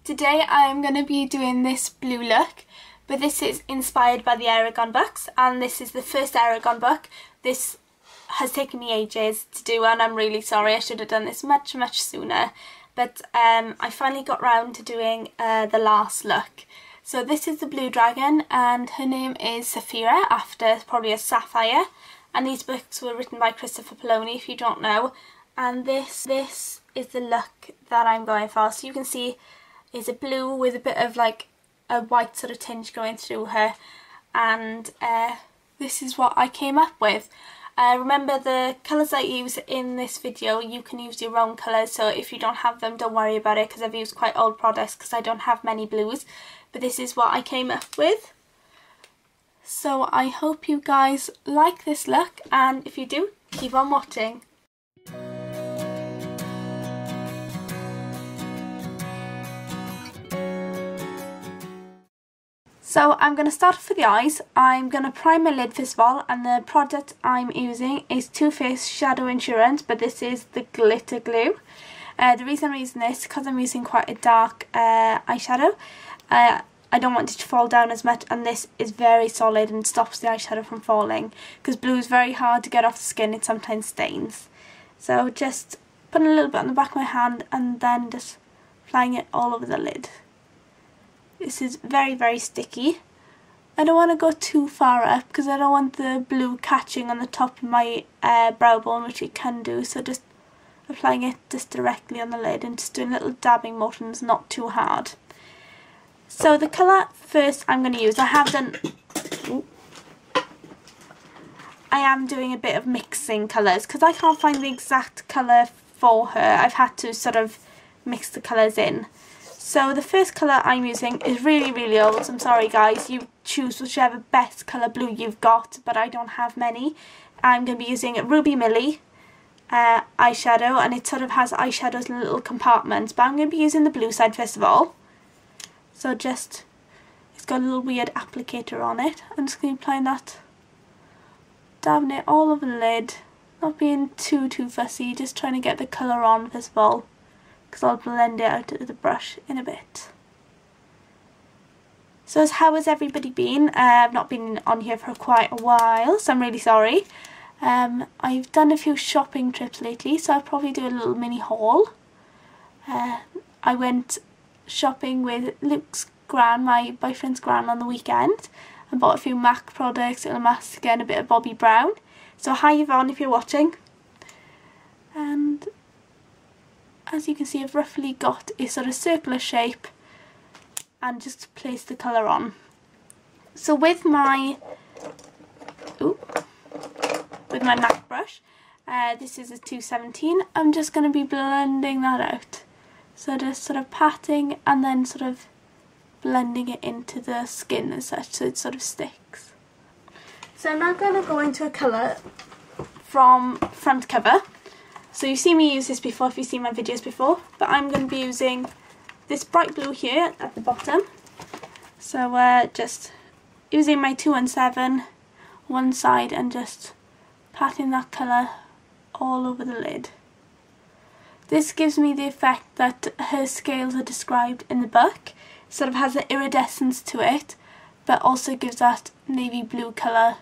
Today I'm going to be doing this blue look, but this is inspired by the Eragon books, and this is the first Eragon book. This has taken me ages to do and I'm really sorry. I should have done this much sooner, but I finally got round to doing the last look. So this is the blue dragon and her name is Saphira, after probably a sapphire, and these books were written by Christopher Poloni, if you don't know. And this is the look that I'm going for. So you can see is a blue with a bit of like a white sort of tinge going through her, and this is what I came up with. Remember, the colours I use in this video, you can use your own colours, so if you don't have them, don't worry about it, because I've used quite old products because I don't have many blues, but this is what I came up with. So I hope you guys like this look, and if you do, keep on watching. So I'm going to start off with the eyes. I'm going to prime my lid first of all, and the product I'm using is Too Faced Shadow Insurance, but this is the glitter glue. The reason I'm using this is because I'm using quite a dark eyeshadow. I don't want it to fall down as much, and this is very solid and stops the eyeshadow from falling, because blue is very hard to get off the skin, it sometimes stains. So just putting a little bit on the back of my hand and then just applying it all over the lid. This is very sticky. I don't want to go too far up because I don't want the blue catching on the top of my brow bone, which it can do, so just applying it just directly on the lid and just doing little dabbing motions, not too hard. So the colour first I'm going to use, I am doing a bit of mixing colours because I can't find the exact colour for her. I've had to sort of mix the colours in. So the first colour I'm using is really old, so I'm sorry guys, you choose whichever best colour blue you've got, but I don't have many. I'm going to be using Ruby Millie eyeshadow, and it sort of has eyeshadows in little compartments, but I'm going to be using the blue side first of all. So just, it's got a little weird applicator on it. I'm just going to be applying that, dabbing it all over the lid, not being too fussy, just trying to get the colour on first of all, because I'll blend it out with the brush in a bit. So how has everybody been? I've not been on here for quite a while, so I'm really sorry. I've done a few shopping trips lately, so I'll probably do a little mini haul. I went shopping with Luke's gran, my boyfriend's gran, on the weekend, and bought a few MAC products, a little mascara and a bit of Bobbi Brown. So hi Yvonne if you're watching. And as you can see, I've roughly got a sort of circular shape and just place the colour on. So with my MAC brush, this is a 217, I'm just going to be blending that out. So just sort of patting and then sort of blending it into the skin as such, so it sort of sticks. So I'm now going to go into a colour from front cover. So you've seen me use this before if you've seen my videos before, but I'm going to be using this bright blue here at the bottom. So just using my 217 one side and just patting that colour all over the lid. This gives me the effect that her scales are described in the book. It sort of has an iridescence to it, but also gives that navy blue colour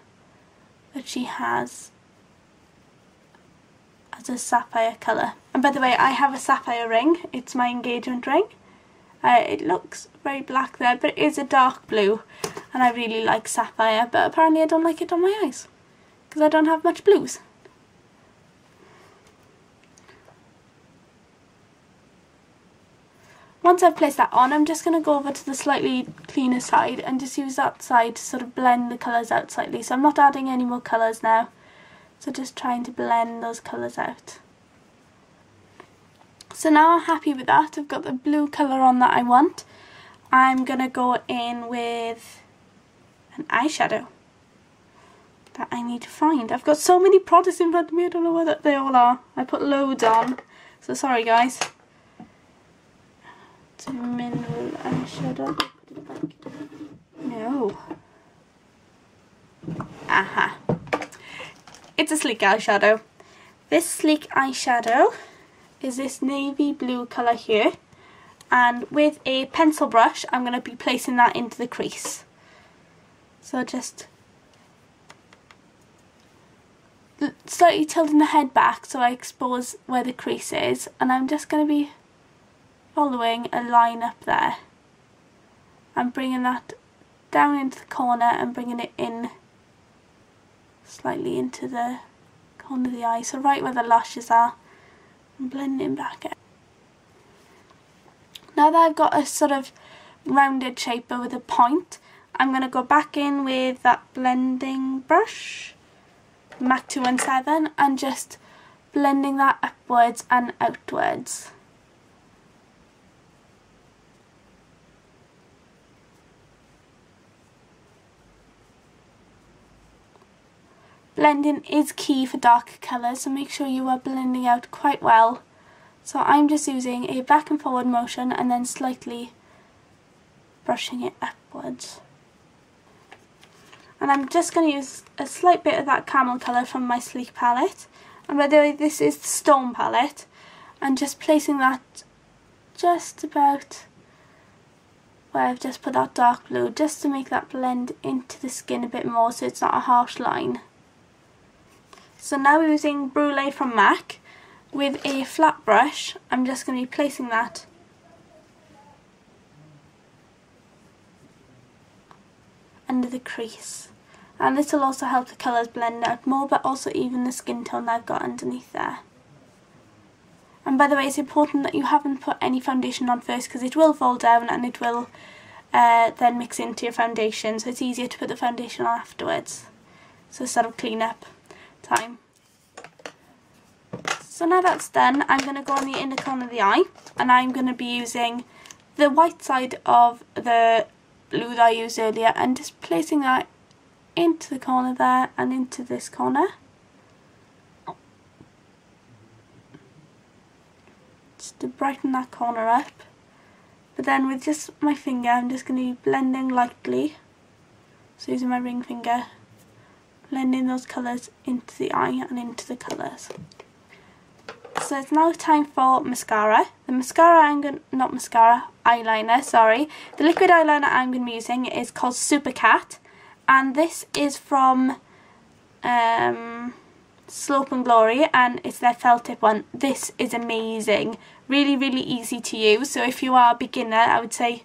that she has as a sapphire colour. And by the way, I have a sapphire ring. It's my engagement ring. It looks very black there, but it is a dark blue, and I really like sapphire, but apparently I don't like it on my eyes because I don't have much blues. Once I've placed that on, I'm just going to go over to the slightly cleaner side and just use that side to sort of blend the colours out slightly. So I'm not adding any more colours now. So just trying to blend those colours out. So now I'm happy with that. I've got the blue colour on that I want. I'm going to go in with an eyeshadow that I need to find. I've got so many products in front of me, I don't know where they all are. I put loads on, so sorry guys. It's a mineral eyeshadow. Put it back. No. Aha. It's a sleek eyeshadow. This sleek eyeshadow is this navy blue colour here. and with a pencil brush I'm going to be placing that into the crease. So just slightly tilting the head back so I expose where the crease is, and I'm just going to be following a line up there and bringing that down into the corner and bringing it in slightly into the corner of the eye, so right where the lashes are, and blending back out. Now that I've got a sort of rounded shape but with a point, I'm going to go back in with that blending brush, MAC 217, and just blending that upwards and outwards. Blending is key for darker colours, so make sure you are blending out quite well. So I'm just using a back and forward motion and then slightly brushing it upwards. And I'm just going to use a slight bit of that camel colour from my Sleek palette. And by the way, this is the Stone palette. And just placing that just about where I've just put that dark blue, just to make that blend into the skin a bit more so it's not a harsh line. So now using Brulee from MAC, with a flat brush, I'm just going to be placing that under the crease. And this will also help the colours blend out more, but also even the skin tone that I've got underneath there. And by the way, it's important that you haven't put any foundation on first, because it will fall down and it will then mix into your foundation, so it's easier to put the foundation on afterwards. So sort of clean up time. So now that's done, I'm going to go on the inner corner of the eye, and I'm going to be using the white side of the blue that I used earlier and just placing that into the corner there and into this corner. Just to brighten that corner up. But then with just my finger, I'm just going to be blending lightly. So using my ring finger, blending those colours into the eye and into the colours. So it's now time for mascara. The mascara eyeliner, sorry. The liquid eyeliner I'm going to be using is called Super Cat, and this is from Slope and Glory, and it's their felt tip one. This is amazing. Really, really easy to use. So if you are a beginner, I would say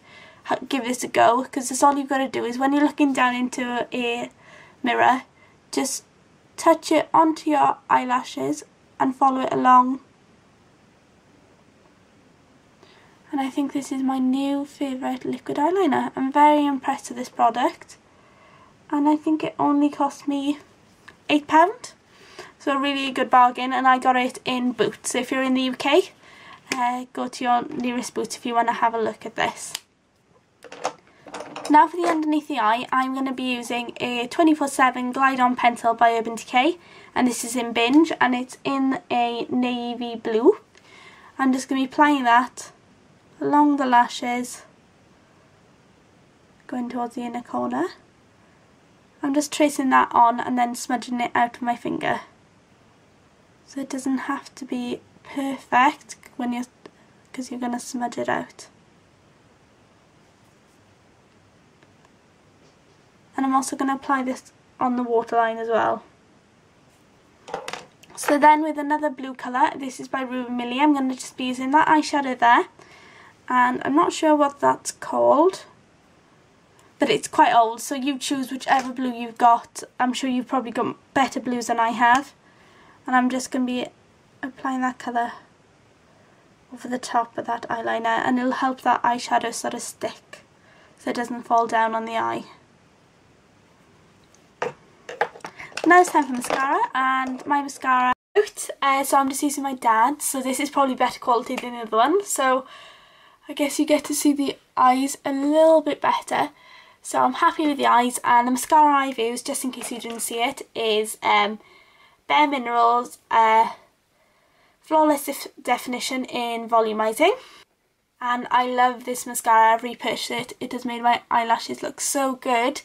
give this a go, because that's all you've got to do is when you're looking down into a mirror, just touch it onto your eyelashes and follow it along. And I think this is my new favourite liquid eyeliner. I'm very impressed with this product, and I think it only cost me £8, so a really good bargain, and I got it in Boots. So if you're in the UK, go to your nearest Boots if you want to have a look at this. Now for the underneath the eye, I'm going to be using a 24/7 Glide On pencil by Urban Decay, and this is in Binge, and it's in a navy blue. I'm just going to be applying that along the lashes, going towards the inner corner. I'm just tracing that on and then smudging it out with my finger. So it doesn't have to be perfect because you're going to smudge it out. And I'm also going to apply this on the waterline as well. So then with another blue colour, this is by Ruben Millie, I'm going to just be using that eyeshadow there. And I'm not sure what that's called, but it's quite old, so you choose whichever blue you've got. I'm sure you've probably got better blues than I have. And I'm just going to be applying that colour over the top of that eyeliner, and it'll help that eyeshadow sort of stick so it doesn't fall down on the eye. Now it's time for mascara, and my mascara out, so I'm just using my dad's, so this is probably better quality than the other one, so I guess you get to see the eyes a little bit better. So I'm happy with the eyes, and the mascara I've used, just in case you didn't see it, is Bare Minerals Flawless Definition in Volumizing. And I love this mascara, I've repurchased it. It has made my eyelashes look so good,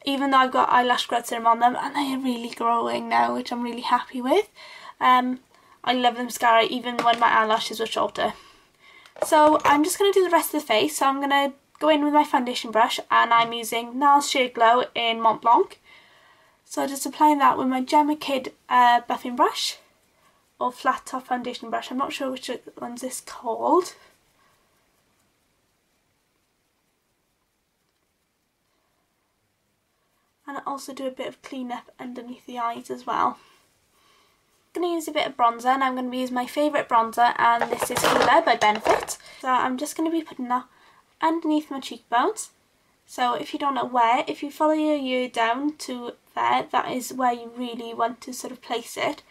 even though I've got eyelash growth serum on them, and they are really growing now, which I'm really happy with. I love the mascara even when my eyelashes were shorter. So I'm just going to do the rest of the face. So I'm going to go in with my foundation brush, and I'm using NARS Sheer Glow in Mont Blanc. So just applying that with my Gemma Kid buffing brush, or flat top foundation brush. I'm not sure which one's this called. And I also do a bit of clean up underneath the eyes as well. I'm going to use a bit of bronzer, and I'm going to be using my favourite bronzer, and this is Hoola by Benefit. So I'm just going to be putting that underneath my cheekbones. So if you don't know where, if you follow your ear down to there, that is where you really want to sort of place it.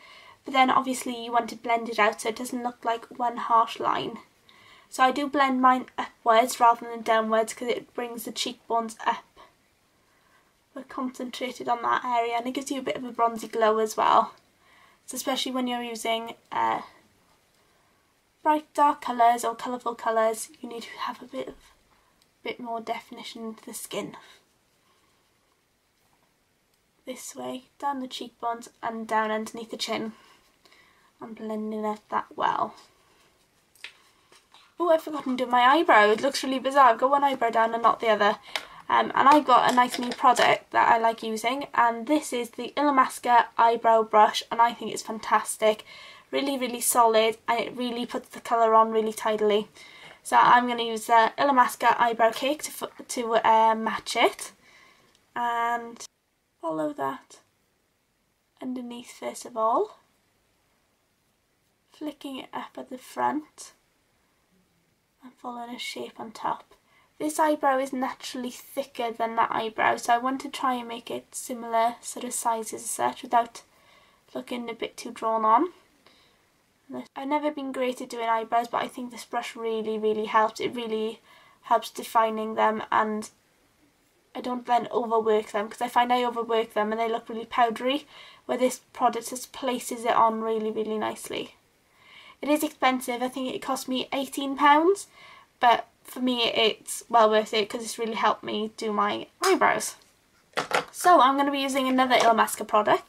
But then obviously you want to blend it out so it doesn't look like one harsh line. So I do blend mine upwards rather than downwards because it brings the cheekbones up. We're concentrated on that area, and it gives you a bit of a bronzy glow as well. So especially when you're using bright dark colours or colourful colours, you need to have a bit more definition to the skin. This way, down the cheekbones and down underneath the chin. I'm blending out that well. Oh, I've forgotten to do my eyebrow. It looks really bizarre. I've got one eyebrow down and not the other. And I got a nice new product that I like using, and this is the Illamasqua eyebrow brush, and I think it's fantastic. Really, really solid, and it really puts the colour on really tidily. So I'm going to use the Illamasqua eyebrow cake to match it, and follow that underneath first of all, flicking it up at the front and following a shape on top. This eyebrow is naturally thicker than that eyebrow, so I want to try and make it similar sort of sizes as such without looking a bit too drawn on. I've never been great at doing eyebrows, but I think this brush really, really helps. It really helps defining them, and I don't then overwork them, because I find I overwork them and they look really powdery, where this product just places it on really, really nicely. It is expensive. I think it cost me £18, but for me it's well worth it because it's really helped me do my eyebrows. So I'm going to be using another Illamasqua product,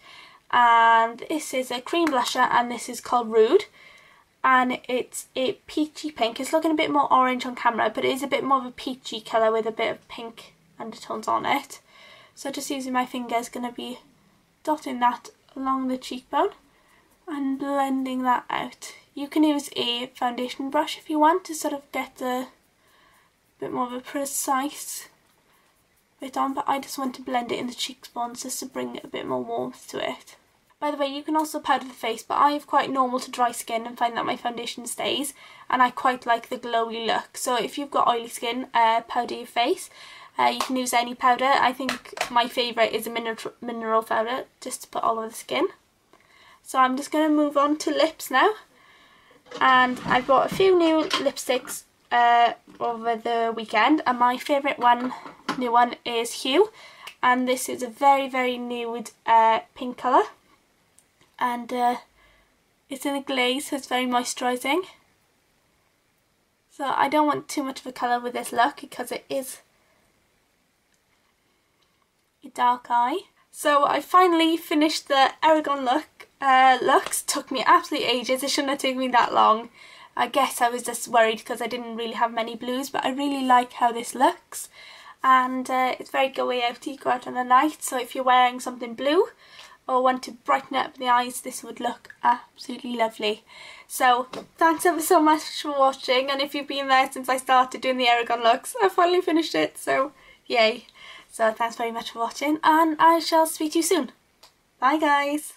and this is a cream blusher, and this is called Rude, and it's a peachy pink. It's looking a bit more orange on camera, but it is a bit more of a peachy colour with a bit of pink undertones on it. So just using my fingers, going to be dotting that along the cheekbone and blending that out. You can use a foundation brush if you want to sort of get a bit more of a precise bit on, but I just want to blend it in the cheekbones just to bring a bit more warmth to it. By the way, you can also powder the face, but I have quite normal to dry skin and find that my foundation stays, and I quite like the glowy look. So if you've got oily skin, powder your face. You can use any powder. I think my favourite is a mineral powder, just to put all over the skin. So I'm just going to move on to lips now, and I bought a few new lipsticks over the weekend, and my favourite new one is Hue, and this is a very, very nude pink colour, and it's in a glaze, so it's very moisturising. So I don't want too much of a colour with this look because it is a dark eye. So I finally finished the Eragon looks. Took me absolutely ages. It shouldn't have taken me that long. I guess I was just worried because I didn't really have many blues, but I really like how this looks, and it's very go out on a night, so if you're wearing something blue or want to brighten up the eyes, this would look absolutely lovely. So thanks ever so much for watching, and if you've been there since I started doing the Eragon looks, I finally finished it, so yay. So thanks very much for watching, and I shall speak to you soon. Bye guys.